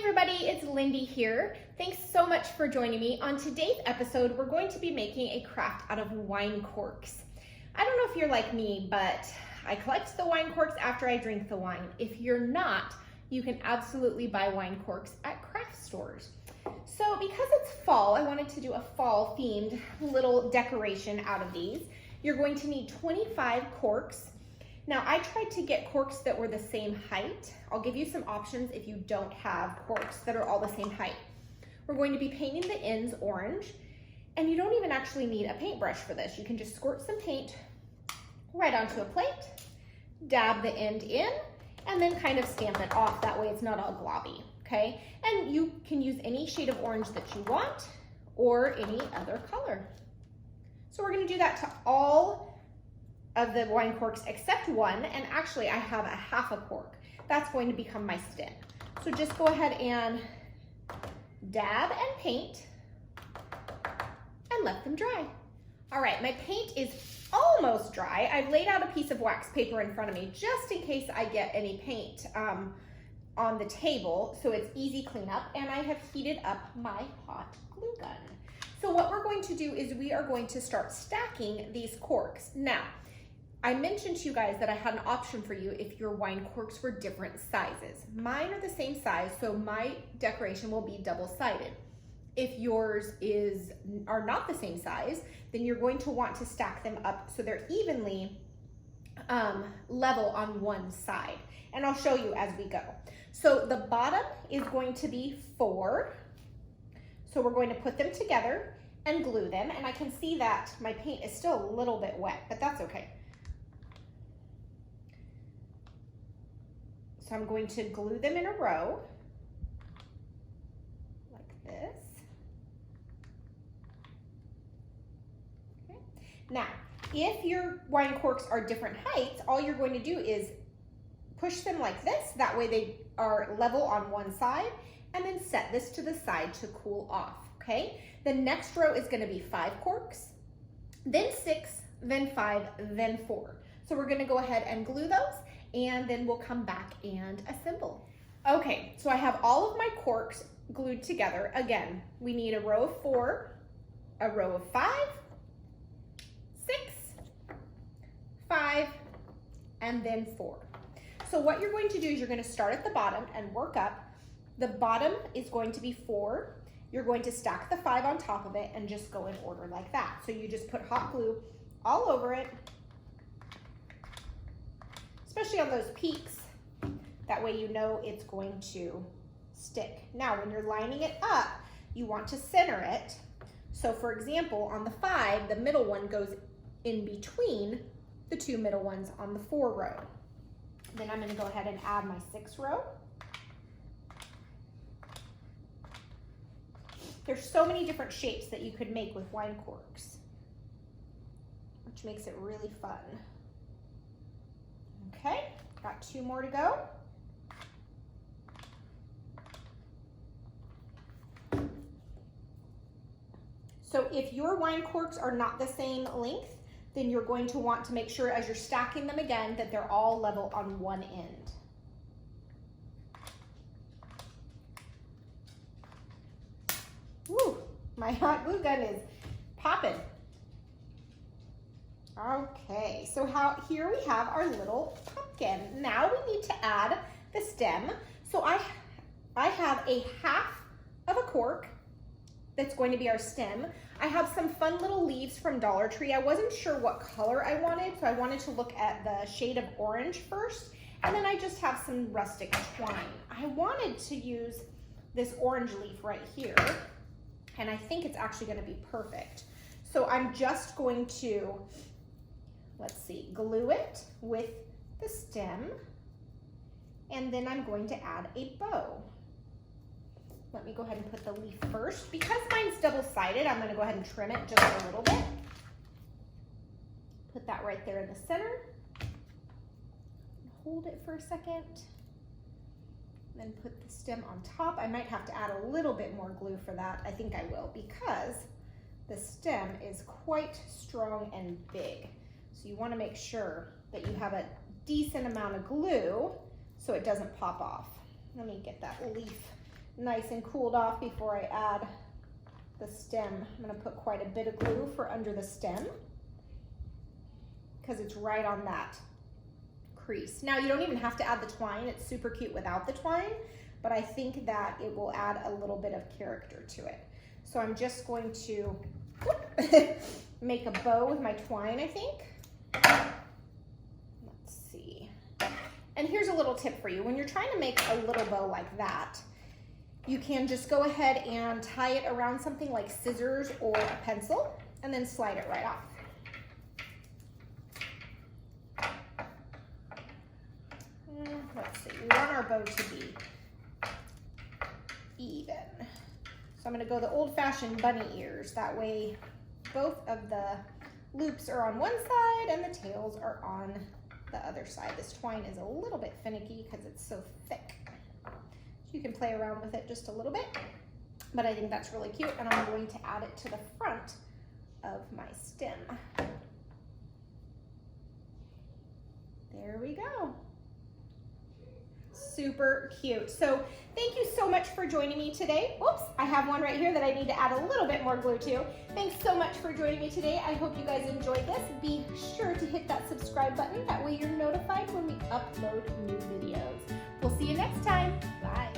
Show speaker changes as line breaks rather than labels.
everybody, it's Lindy here. Thanks so much for joining me. On today's episode, we're going to be making a craft out of wine corks. I don't know if you're like me, but I collect the wine corks after I drink the wine. If you're not, you can absolutely buy wine corks at craft stores. So because it's fall, I wanted to do a fall themed little decoration out of these. You're going to need 25 corks. Now I tried to get corks that were the same height. I'll give you some options if you don't have corks that are all the same height. We're going to be painting the ends orange, and you don't even actually need a paintbrush for this. You can just squirt some paint right onto a plate, dab the end in, and then kind of stamp it off. That way it's not all globby, okay? And you can use any shade of orange that you want or any other color. So we're gonna do that to all of the wine corks except one, and actually I have a half a cork. That's going to become my stem. So just go ahead and dab and paint and let them dry. All right, my paint is almost dry. I've laid out a piece of wax paper in front of me just in case I get any paint on the table, so it's easy cleanup, and I have heated up my hot glue gun. So what we're going to do is we are going to start stacking these corks. Now, I mentioned to you guys that I had an option for you if your wine corks were different sizes. Mine are the same size, so my decoration will be double-sided. If yours are not the same size, then you're going to want to stack them up so they're evenly level on one side. And I'll show you as we go. So the bottom is going to be 4. So we're going to put them together and glue them. And I can see that my paint is still a little bit wet, but that's okay. So I'm going to glue them in a row, like this. Okay. Now, if your wine corks are different heights, all you're going to do is push them like this. That way they are level on one side, and then set this to the side to cool off, okay? The next row is gonna be 5 corks, then 6, then 5, then 4. So we're gonna go ahead and glue those, and then we'll come back and assemble. Okay, so I have all of my corks glued together. Again, we need a row of 4, a row of 5, 6, 5, and then 4. So what you're going to do is you're going to start at the bottom and work up. The bottom is going to be 4. You're going to stack the 5 on top of it and just go in order like that. So you just put hot glue all over it, especially on those peaks. That way you know it's going to stick. Now, when you're lining it up, you want to center it. So for example, on the 5, the middle one goes in between the 2 middle ones on the 4 row. Then I'm gonna go ahead and add my 6 row. There's so many different shapes that you could make with wine corks, which makes it really fun. Okay, got 2 more to go. So if your wine corks are not the same length, then you're going to want to make sure as you're stacking them again that they're all level on one end. Woo, my hot glue gun is popping. Okay, so here we have our little pumpkin. Now we need to add the stem. So I have a half of a cork that's going to be our stem. I have some fun little leaves from Dollar Tree. I wasn't sure what color I wanted, so I wanted to look at the shade of orange first, and then I just have some rustic twine. I wanted to use this orange leaf right here, and I think it's actually gonna be perfect. So I'm just going to, let's see, glue it with the stem, and then I'm going to add a bow. Let me go ahead and put the leaf first. Because mine's double-sided, I'm gonna go ahead and trim it just a little bit. Put that right there in the center. Hold it for a second. Then put the stem on top. I might have to add a little bit more glue for that. I think I will, because the stem is quite strong and big. So you wanna make sure that you have a decent amount of glue so it doesn't pop off. Let me get that leaf nice and cooled off before I add the stem. I'm going to put quite a bit of glue for under the stem because it's right on that crease. Now you don't even have to add the twine. It's super cute without the twine, but I think that it will add a little bit of character to it. So I'm just going to make a bow with my twine, I think. Let's see. And here's a little tip for you. When you're trying to make a little bow like that, you can just go ahead and tie it around something like scissors or a pencil and then slide it right off. Let's see, we want our bow to be even. So I'm going to go the old-fashioned bunny ears. That way both of the loops are on one side and the tails are on the other side. This twine is a little bit finicky because it's so thick. So you can play around with it just a little bit, but I think that's really cute, and I'm going to add it to the front of my stem. There we go. Super cute. So thank you so much for joining me today. Oops, I have one right here that I need to add a little bit more glue to. Thanks so much for joining me today. I hope you guys enjoyed this. Be sure to hit that subscribe button. That way you're notified when we upload new videos. We'll see you next time. Bye.